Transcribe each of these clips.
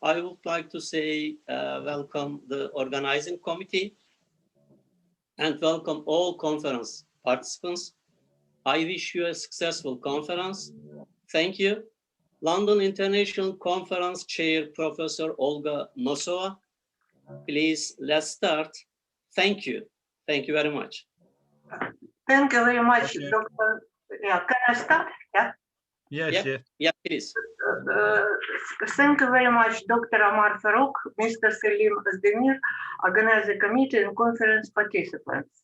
I would like to say welcome the organizing committee and welcome all conference participants. I wish you a successful conference. Thank you. London International Conference Chair, Professor Olga Nosova. Please, let's start. Thank you. Thank you very much. Thank you very much, Dr. Yeah, can I start? Yeah. Yeah, please. Thank you very much, Dr. Omar Farooq, Mr. Selim Azdemir, organizing committee and conference participants.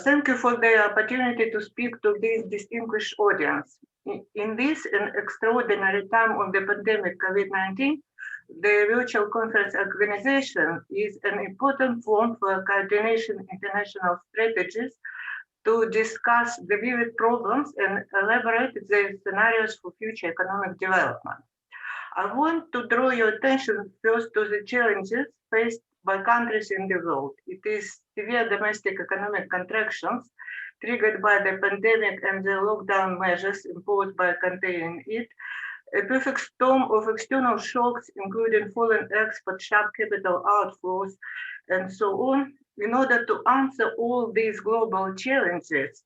Thank you for the opportunity to speak to this distinguished audience. In this an extraordinary time of the pandemic COVID-19, the virtual conference organization is an important form for coordination international strategies to discuss the vivid problems and elaborate the scenarios for future economic development. I want to draw your attention first to the challenges faced by countries in the world. It is severe domestic economic contractions triggered by the pandemic and the lockdown measures imposed by containing it, a perfect storm of external shocks, including foreign export, sharp capital outflows, and so on. In order to answer all these global challenges,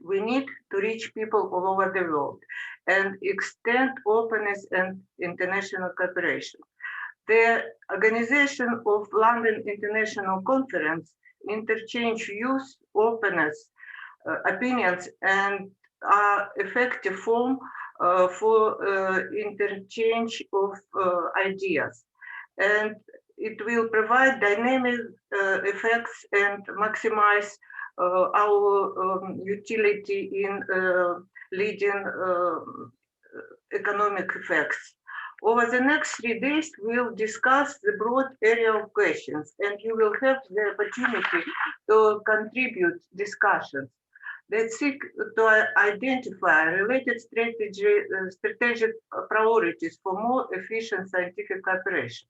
we need to reach people all over the world and extend openness and international cooperation. The organization of London International Conference interchange views, openness, opinions, and effective form for interchange of ideas. And it will provide dynamic effects and maximize our utility in leading economic effects. Over the next 3 days, we'll discuss the broad area of questions, and you will have the opportunity to contribute discussions that seek to identify related strategic priorities for more efficient scientific cooperation.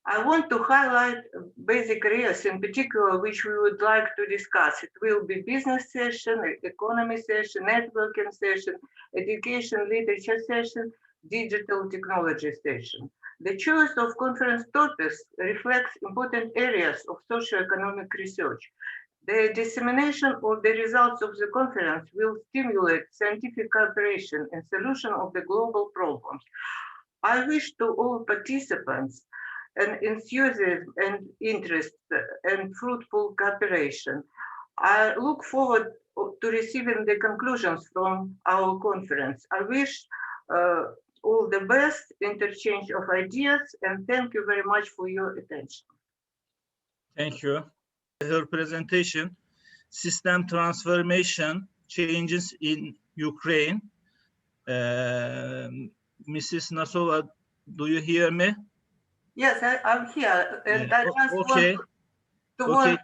I want to highlight basic areas in particular which we would like to discuss. It will be business session, economy session, networking session, education, literature session, digital technology session. The choice of conference topics reflects important areas of socio-economic research. The dissemination of the results of the conference will stimulate scientific cooperation and solution of the global problems. I wish to all participants an enthusiasm and interest and fruitful cooperation. I look forward to receiving the conclusions from our conference. I wish all the best interchange of ideas, and thank you very much for your attention. Thank you. Her presentation, System Transformation Changes in Ukraine. Mrs. Nosova, do you hear me? Yes, I'm here, and I just want to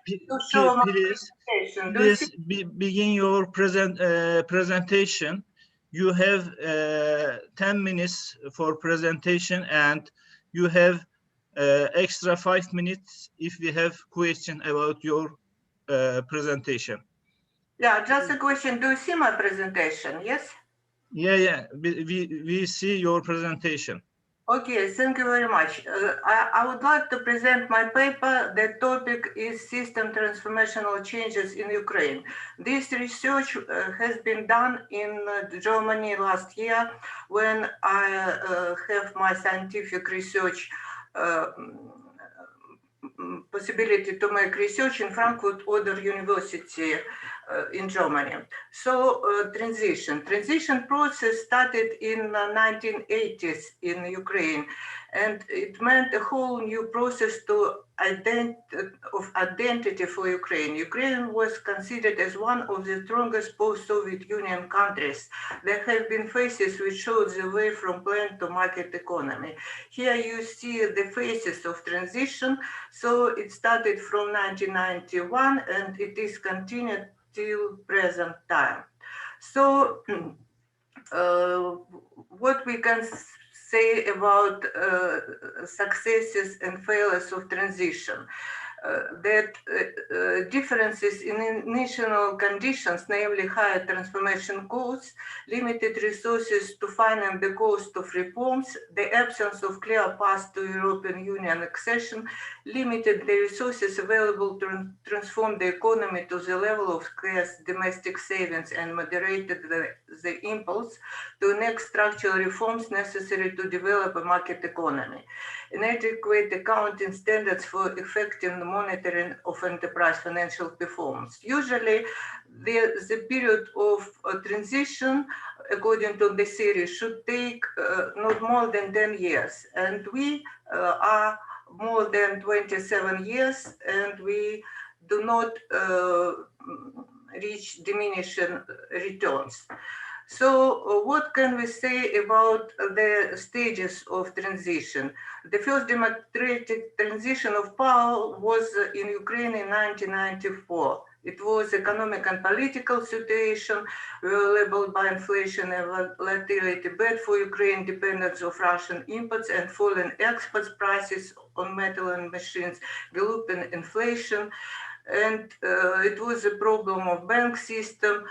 show my presentation. Please begin your presentation. You have 10 minutes for presentation, and you have extra 5 minutes if we have question about your presentation. Yeah, just a question. Do you see my presentation? Yes? Yeah. We see your presentation. Okay, thank you very much. I would like to present my paper. The topic is System Transformational Changes in Ukraine. This research has been done in Germany last year when I have my scientific research possibility to make research in Frankfurt Oder University in Germany. So transition process started in 1980s in Ukraine, and it meant a whole new process of identity for Ukraine. Ukraine was considered as one of the strongest post-Soviet Union countries. There have been phases which showed the way from planned to market economy. Here you see the phases of transition. So it started from 1991 and it is continued till present time. So what we can say about successes and failures of transition. that differences in national conditions, namely higher transformation costs, limited resources to finance the cost of reforms, the absence of clear path to European Union accession, limited the resources available to transform the economy to the level of scarce domestic savings, and moderated the impulse to next structural reforms necessary to develop a market economy. Inadequate accounting standards for effective monitoring of enterprise financial performance. Usually, the period of transition, according to the theory, should take not more than 10 years. And we are more than 27 years, and we do not reach diminishing returns. So what can we say about the stages of transition? The first democratic transition of power was in Ukraine in 1994. It was economic and political situation labeled by inflation and volatility, bad for Ukraine, dependence of Russian imports and falling exports, prices on metal and machines, galloping inflation. And it was a problem of bank system.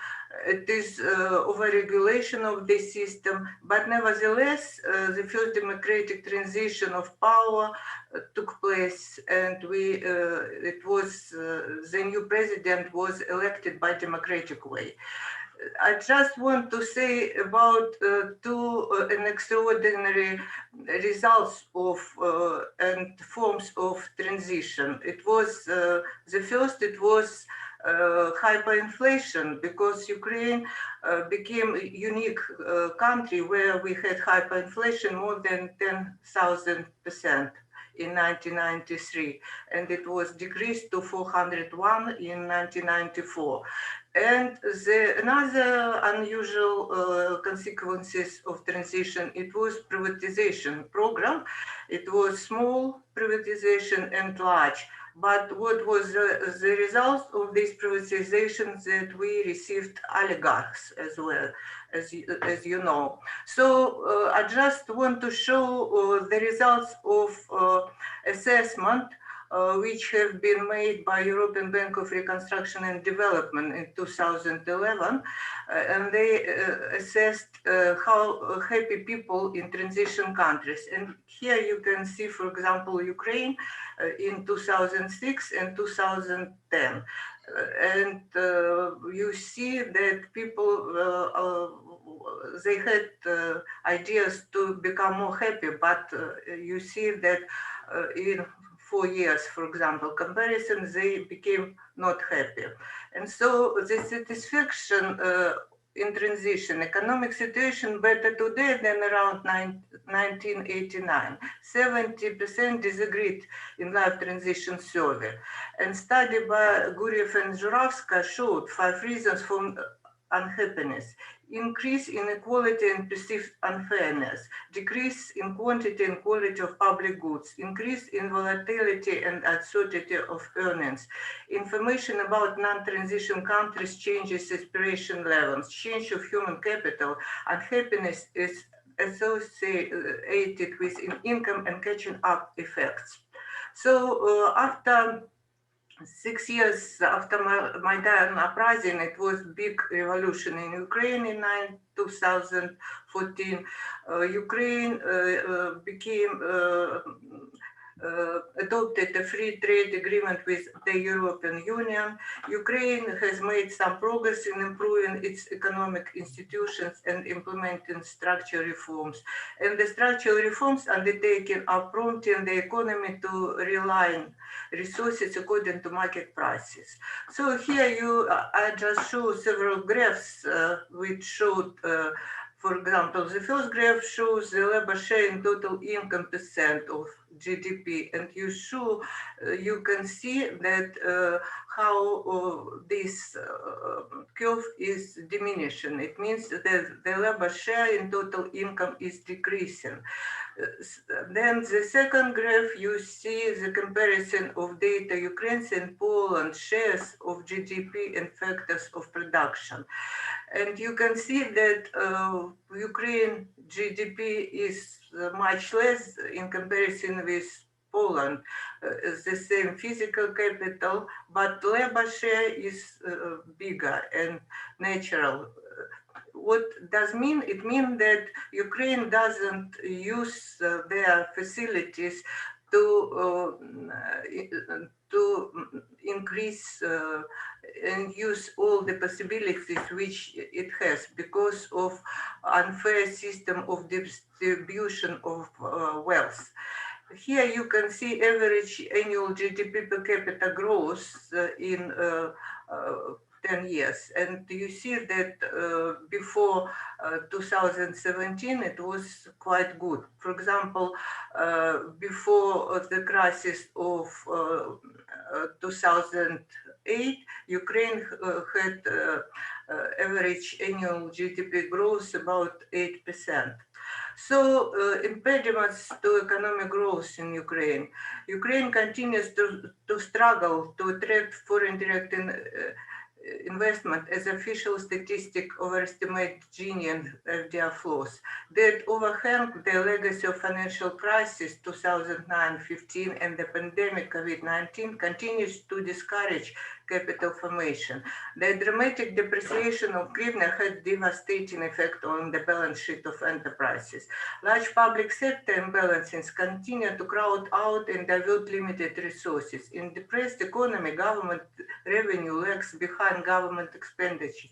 It is overregulation of the system, but nevertheless, the first democratic transition of power took place, and it was the new president was elected by democratic way. I just want to say about two extraordinary results of and forms of transition. It was the first. It was hyperinflation, because Ukraine became a unique country where we had hyperinflation more than 10,000% in 1993, and it was decreased to 401 in 1994. And another unusual consequences of transition, it was privatization program. It was small privatization and large. But what was the result of this privatization? That we received oligarchs as well, as you know. So I just want to show the results of assessment which have been made by European Bank of Reconstruction and Development in 2011, and they assessed how happy people in transition countries. And here you can see, for example, Ukraine in 2006 and 2010. And you see that people, they had ideas to become more happy, but you see that in 4 years, for example, comparison, they became not happy. And so the satisfaction in transition, economic situation better today than around 1989. 70% disagreed in life transition survey. And study by Guriev and Zhuravska showed 5 reasons for unhappiness: increase in inequality and perceived unfairness, decrease in quantity and quality of public goods, increase in volatility and uncertainty of earnings, information about non-transition countries changes aspiration levels, change of human capital, unhappiness is associated with income and catching up effects. So after 6 years after Maidan uprising, it was big revolution in Ukraine in 2014. Ukraine became adopted a free trade agreement with the European Union. Ukraine has made some progress in improving its economic institutions and implementing structural reforms. And the structural reforms undertaken are prompting the economy to realign resources according to market prices. So here I just show several graphs which showed for example, the first graph shows the labor share in total income percent of GDP, and you can see that how this curve is diminishing. It means that the labor share in total income is decreasing. Then the second graph, you see the comparison of data Ukraine's and Poland shares of GDP and factors of production. And you can see that Ukraine GDP is much less in comparison with Poland, the same physical capital, but labor share is bigger and natural. What does mean? It means that Ukraine doesn't use their facilities to increase and use all the possibilities which it has because of unfair system of distribution of wealth. Here you can see average annual GDP per capita growth in 10 years. And you see that before 2017, it was quite good. For example, before the crisis of 2008, Ukraine had average annual GDP growth about 8%. So impediments to economic growth in Ukraine. Ukraine continues to struggle to attract foreign direct investment, as official statistics overestimate Gini and FDR flows. That overhang the legacy of financial crisis 2009-15 and the pandemic COVID-19 continues to discourage capital formation. The dramatic depreciation of hryvnia had devastating effect on the balance sheet of enterprises. Large public sector imbalances continue to crowd out and divert limited resources. In depressed economy, government revenue lags behind government expenditures.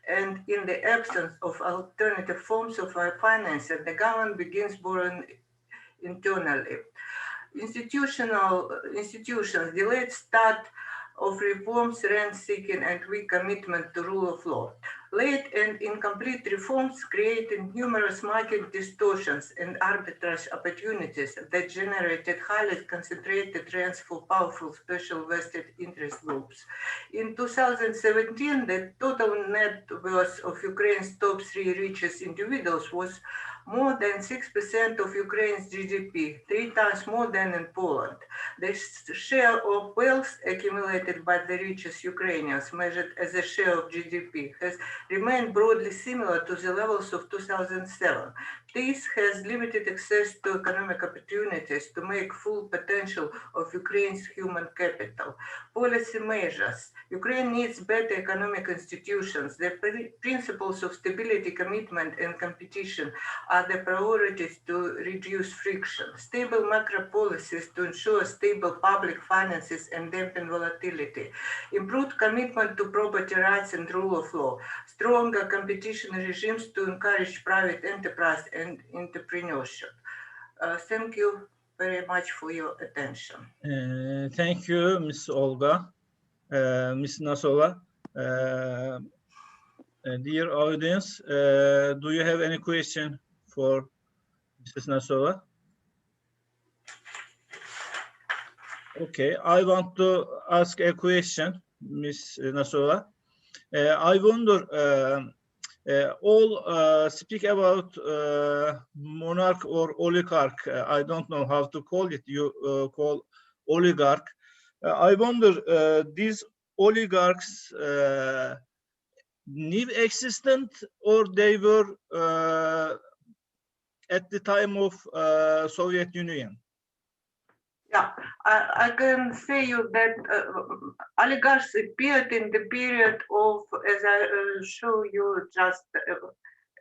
And in the absence of alternative forms of finance, the government begins borrowing internally. Institutions, delayed start of reforms, rent-seeking, and weak commitment to rule of law. Late and incomplete reforms created numerous market distortions and arbitrage opportunities that generated highly concentrated trends for powerful special vested interest groups. In 2017, the total net worth of Ukraine's top 3 richest individuals was more than 6% of Ukraine's GDP, 3 times more than in Poland. The share of wealth accumulated by the richest Ukrainians, measured as a share of GDP, has remained broadly similar to the levels of 2007. This has limited access to economic opportunities to make full potential of Ukraine's human capital. Policy measures. Ukraine needs better economic institutions. The principles of stability, commitment, and competition are the priorities to reduce friction. Stable macro policies to ensure stable public finances and dampen volatility. Improved commitment to property rights and rule of law. Stronger competition regimes to encourage private enterprise and entrepreneurship. Thank you very much for your attention. Thank you, Ms. Olga, Ms. Nosova. Dear audience, do you have any question for Mrs. Nosova? Okay, I want to ask a question, Ms. Nosova. I wonder, all speak about monarch or oligarch. I don't know how to call it. You call oligarch. I wonder, these oligarchs new existent or they were at the time of Soviet Union? Yeah, I can say you that oligarchs appeared in the period of, as I show you just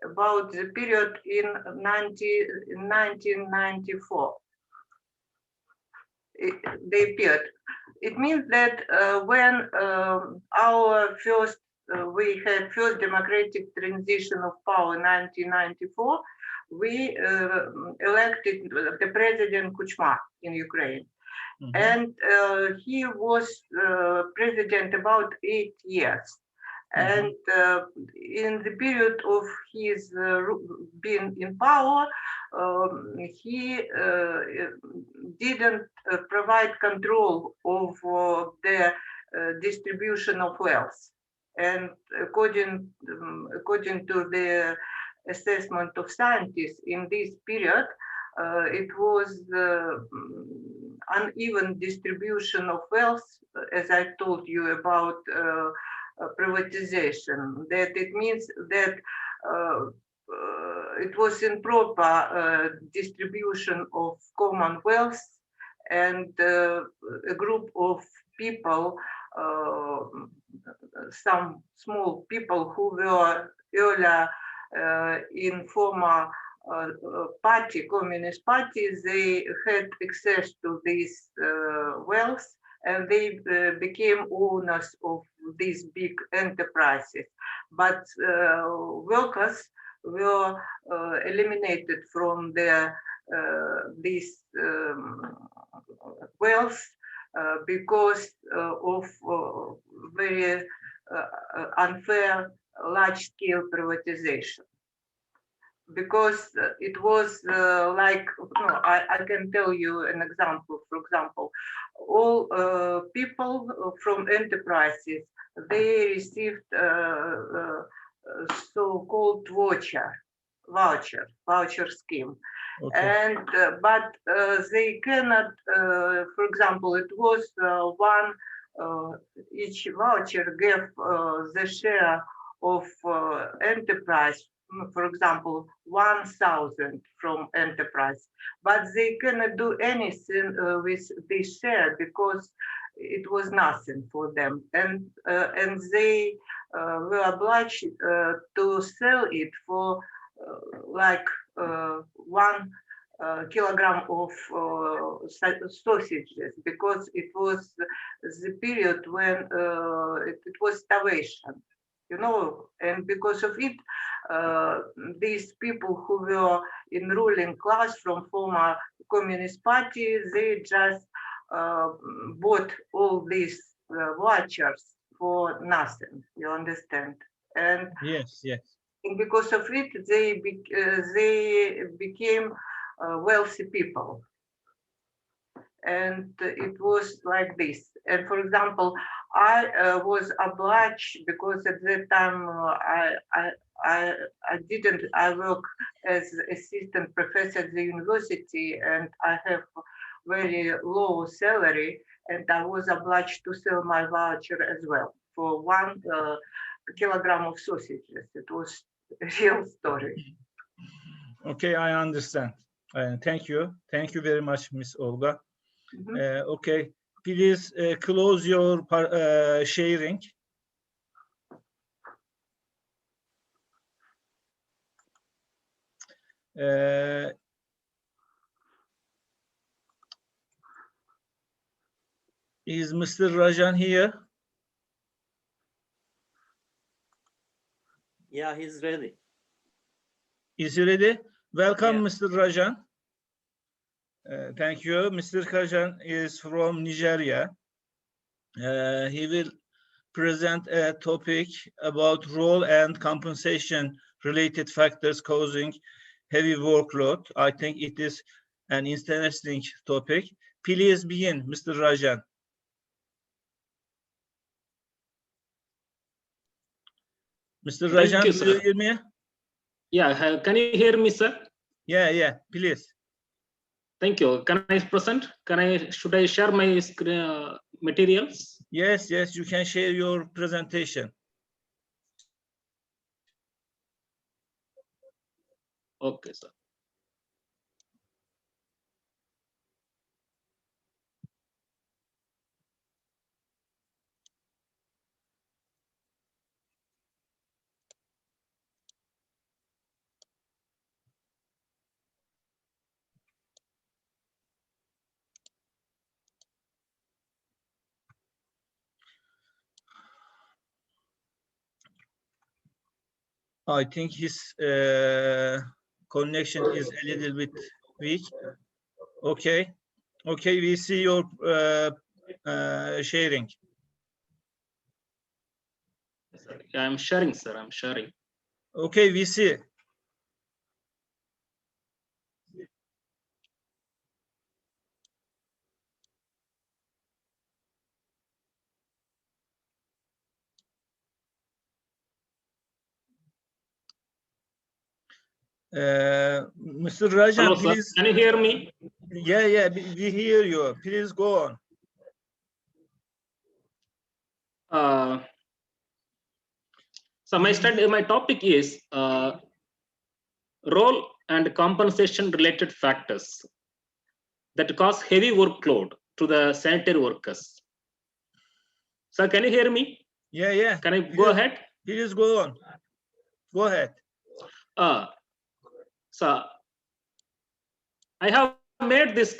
about the period in 1994. They appeared. It means that when we had first democratic transition of power in 1994, we elected the president Kuchma in Ukraine. Mm-hmm. And he was president about 8 years. Mm-hmm. And in the period of his being in power, he didn't provide control of the distribution of wealth. And according to the assessment of scientists in this period, it was uneven distribution of wealth, as I told you about privatization. That it means that it was improper distribution of common wealth and a group of people, some small people who were earlier in former party, Communist Party, they had access to this wealth, and they became owners of these big enterprises. But workers were eliminated from their this wealth because of very unfair large-scale privatization. Because it was like, I can tell you an example. For example, all people from enterprises, they received so-called voucher scheme. Okay. And but they cannot, for example, it was each voucher gave the share of enterprise, for example, 1,000 from enterprise, but they cannot do anything with this share because it was nothing for them, and they were obliged to sell it for like 1 kilogram of sausages, because it was the period when it was starvation, and because of it, these people who were in ruling class from former Communist Party, they just bought all these vouchers for nothing, you understand? And Yes, yes. and because of it, they became wealthy people. And it was like this. And for example, I was obliged, because at that time I work as assistant professor at the university, and I have very low salary, and I was obliged to sell my voucher as well for 1 kilogram of sausages. It was a real story. Okay, I understand. Thank you. Thank you very much, Miss Olga. Okay, please close your sharing. Is Mr. Rajan here? Yeah, he's ready. Is he ready? Welcome, Yeah. Mr. Rajan. Thank you. Mr. Rajan is from Nigeria. He will present a topic about role and compensation related factors causing heavy workload. I think it is an interesting topic. Please begin, Mr. Rajan. Mr. Rajan, you, do you hear me? Yeah, can you hear me, sir? Yeah, please. Thank you. Can I present? Should I share my screen, materials? Yes, you can share your presentation. Okay, sir. I think his connection is a little bit weak. Okay, we see your sharing. Yeah, I'm sharing, sir. I'm sharing. Okay, we see. Mr. Rajan, Hello, please. sir. Can you hear me? Yeah, we hear you. Please go on. So my topic is role and compensation related factors. that cause heavy workload to the sanitary workers. So can you hear me? Yeah, yeah. Can I go ahead? Please go on. Go ahead. So I have made this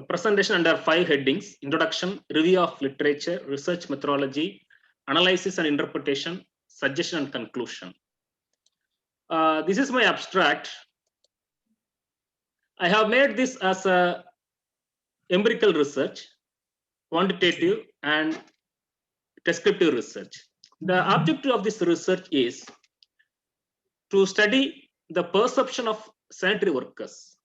presentation under 5 headings: introduction, review of literature, research methodology, analysis and interpretation, suggestion and conclusion. This is my abstract. I have made this as a empirical research, quantitative and descriptive research. The objective of this research is to study the perception of sanitary workers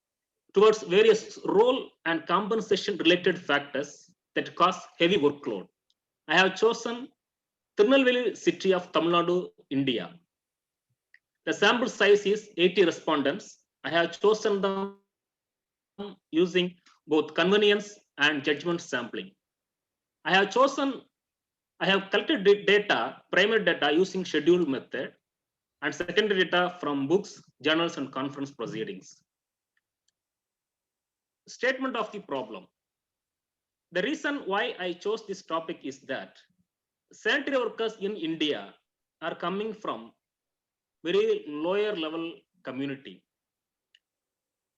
towards various role and compensation related factors that cause heavy workload. I have chosen Tirunelveli city of Tamil Nadu, India. The sample size is 80 respondents. I have chosen them using both convenience and judgment sampling. I have collected data, primary data using scheduled method, and secondary data from books, journals, and conference proceedings. Statement of the problem. The reason why I chose this topic is that sanitary workers in India are coming from very lower level community.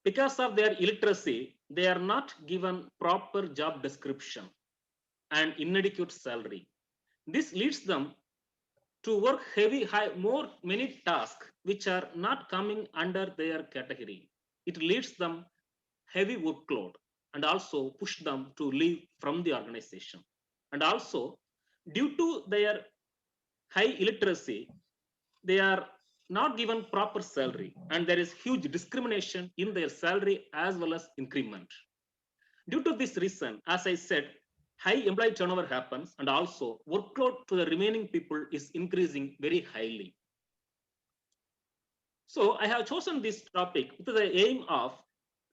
Because of their illiteracy, they are not given proper job description and inadequate salary. This leads them to work many tasks which are not coming under their category. It leads them heavy workload and also push them to leave from the organization. And also, due to their high illiteracy, they are not given proper salary, and there is huge discrimination in their salary as well as increment. Due to this reason, as I said, high employee turnover happens, and also workload to the remaining people is increasing very highly. So I have chosen this topic with the aim of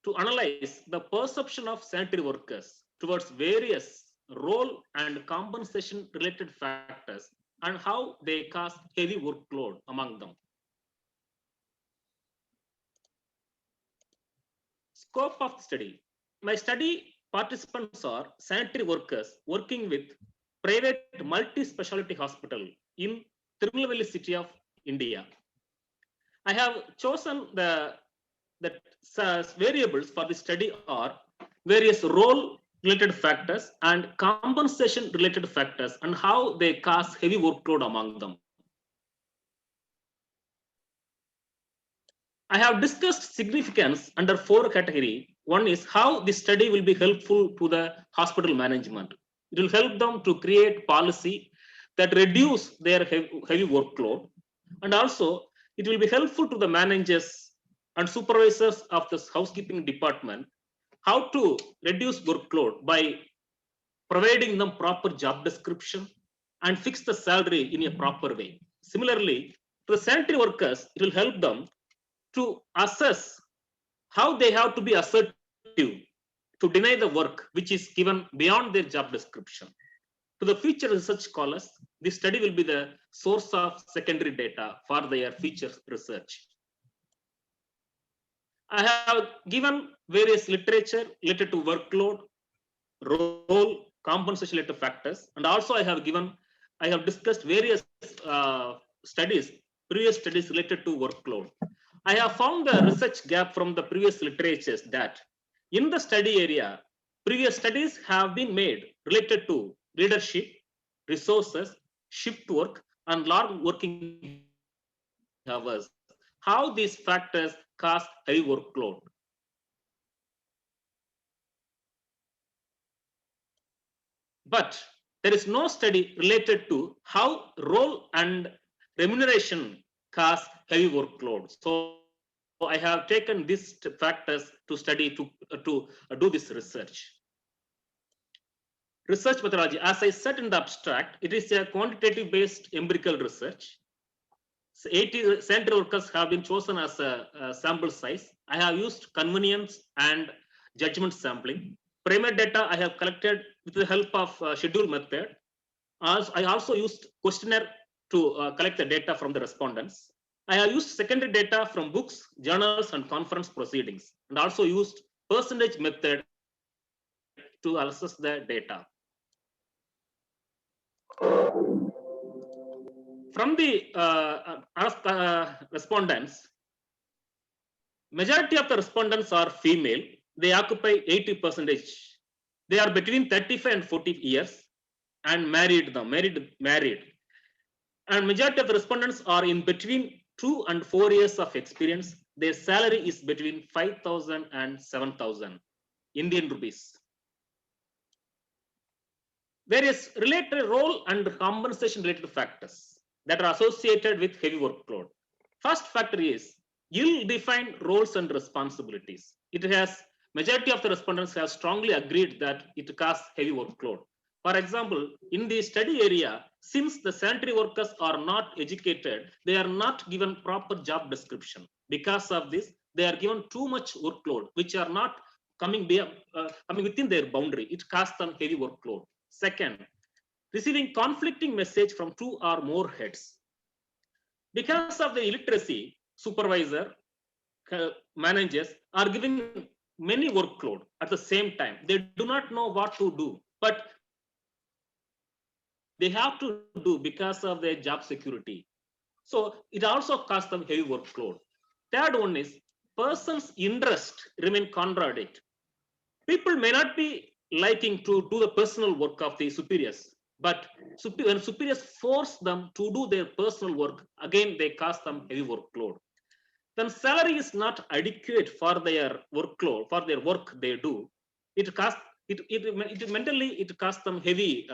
to analyze the perception of sanitary workers towards various role and compensation related factors and how they cause heavy workload among them. Scope of the study. My study participants are sanitary workers working with private multi-specialty hospital in Tirunelveli city of India. I have chosen the variables for the study are various role related factors and compensation related factors and how they cause heavy workload among them. I have discussed significance under 4 categories. One is how this study will be helpful to the hospital management. It will help them to create policy that reduce their heavy workload, and also it will be helpful to the managers and supervisors of this housekeeping department how to reduce workload by providing them proper job description and fix the salary in a proper way. Similarly, to the sanitary workers, it will help them to assess how they have to be assertive to deny the work which is given beyond their job description. To the future research scholars, this study will be the source of secondary data for their future research. I have given various literature related to workload, role, compensation related factors, and also I have discussed various previous studies related to workload. I have found the research gap from the previous literatures that in the study area, previous studies have been made related to leadership, resources, shift work, and long working hours. How these factors cause heavy workload. But there is no study related to how role and remuneration cause heavy workload. So I have taken these factors to study to do this research. Research methodology, as I said in the abstract, it is a quantitative based empirical research. So 80 sanitary workers have been chosen as a sample size. I have used convenience and judgment sampling. Primary data I have collected with the help of schedule method. I also used questionnaire to collect the data from the respondents. I have used secondary data from books, journals, and conference proceedings, and also used percentage method to assess the data. From the respondents, majority of the respondents are female. They occupy 80%. They are between 35 and 40 years and married. And majority of the respondents are in between 2 and 4 years of experience. Their salary is between 5,000 and 7,000 Indian rupees. Various related role and compensation related factors that are associated with heavy workload. First factor is ill-defined roles and responsibilities. It has majority of the respondents have strongly agreed that it causes heavy workload. For example, in the study area, since the sanitary workers are not educated, they are not given proper job description. Because of this, they are given too much workload, which are not coming within their boundary. It causes them heavy workload. Second, receiving conflicting message from 2 or more heads. Because of the illiteracy, supervisor, managers are giving many workload at the same time. They do not know what to do, but they have to do because of their job security. So it also causes them heavy workload. Third one is person's interest remain contradict. People may not be liking to do the personal work of the superiors, but when superiors force them to do their personal work, again they cause them heavy workload. Then salary is not adequate for their workload, for their work they do. It mentally it causes them heavy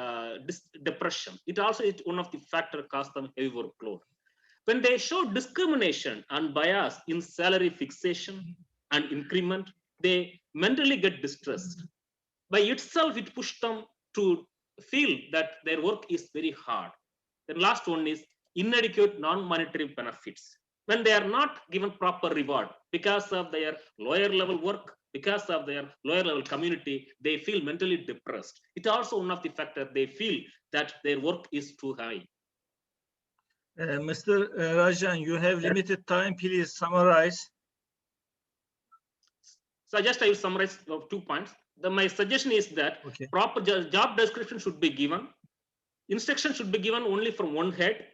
depression. It also is one of the factor cause them heavy workload. When they show discrimination and bias in salary fixation and increment, they mentally get distressed. By itself, it pushes them to feel that their work is very hard. The last one is inadequate non-monetary benefits. When they are not given proper reward because of their lower level work, because of their lower level community, they feel mentally depressed. It's also one of the factors they feel that their work is too high. Mr. Rajan, you have limited time. Please summarize. So I will summarize 2 points. My suggestion is that proper job description should be given. Instruction should be given only from one head.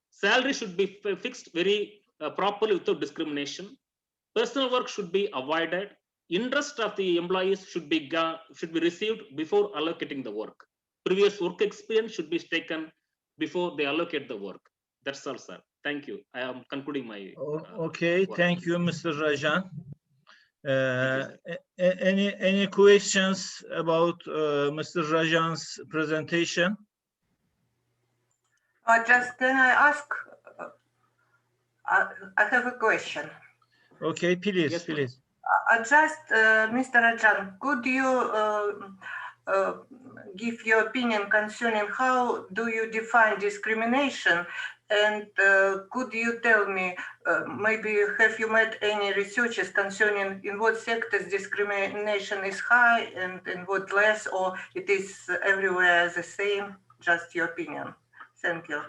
Salary should be fixed very properly without discrimination. Personal work should be avoided. Interest of the employees should be received before allocating the work. Previous work experience should be taken before they allocate the work. That's all, sir. Thank you. I am concluding my. Okay, thank you, Mr. Rajan. Any questions about Mr. Rajan's presentation? Just can I ask? I have a question. Okay, please, yes, please. Mr. Rajan, could you give your opinion concerning how do you define discrimination? And could you tell me, maybe have you made any researches concerning in what sectors discrimination is high and in what less, or it is everywhere the same? Just your opinion. Thank you.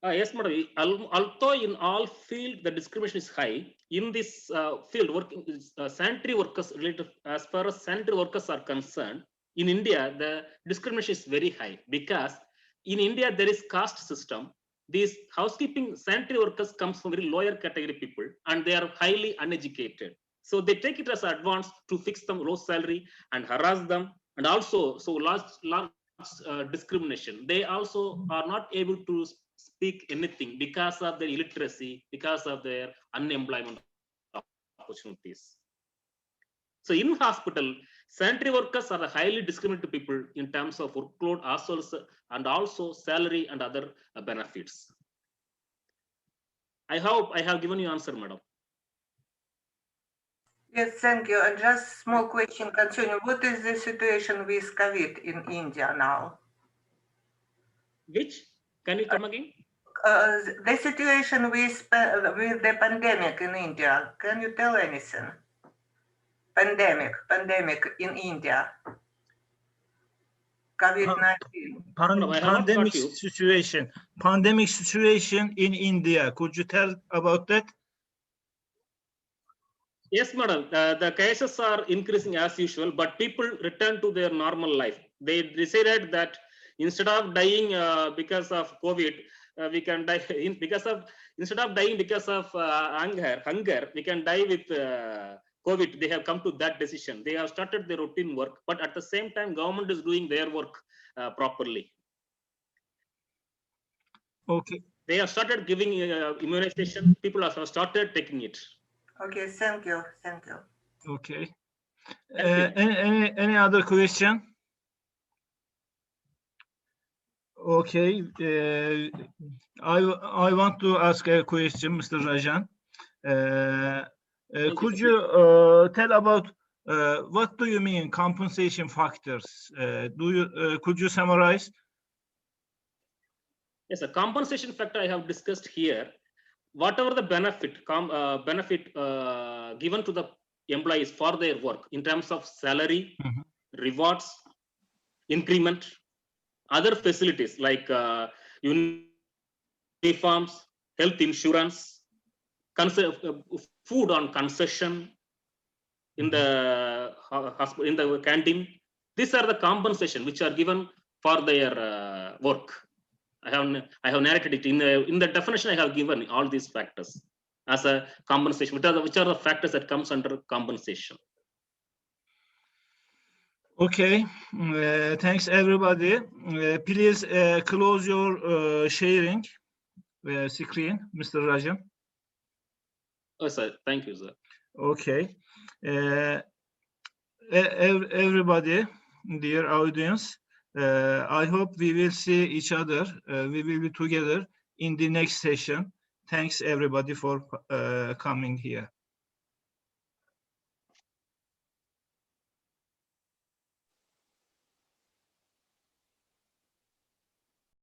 Yes, madam. Although in all fields the discrimination is high, in this field working sanitary workers related, as far as sanitary workers are concerned, in India the discrimination is very high because in India there is caste system. These housekeeping sanitary workers comes from very lower category people and they are highly uneducated. So they take it as advance to fix them low salary and harass them, and also so large discrimination. They also are not able to speak anything because of their illiteracy, because of their unemployment opportunities. So in hospital, sanitary workers are the highly discriminated people in terms of workload and also salary and other benefits. I hope I have given you answer, madam. Yes, thank you. And just small question concerning what is the situation with COVID in India now? Which? Can you come again? The situation with the pandemic in India. Can you tell anything? Pandemic in India. COVID-19. Pandemic situation in India. Could you tell about that? Yes, madam. The cases are increasing as usual, but people return to their normal life. They decided that instead of dying because of COVID, we can die instead of dying because of hunger, we can die with COVID. They have come to that decision. They have started their routine work, but at the same time, government is doing their work properly. Okay. They have started giving immunization. People have started taking it. Okay, thank you. Thank you. Okay. Thank you. Any other question? Okay. I want to ask a question, Mr. Rajan. Could you tell about what do you mean compensation factors? Could you summarize? Yes, a compensation factor I have discussed here. Whatever the benefit given to the employees for their work in terms of salary, rewards, increment, other facilities like uniforms, health insurance, food on concession in the in the canteen. These are the compensation which are given for their work. I have narrated it in the definition. I have given all these factors as a compensation. Which are the factors that comes under compensation? Okay, thanks everybody. Please close your sharing screen, Mr. Rajan. Oh, sir. Thank you, sir. Okay. Everybody, dear audience, I hope we will see each other. We will be together in the next session. Thanks everybody for coming here.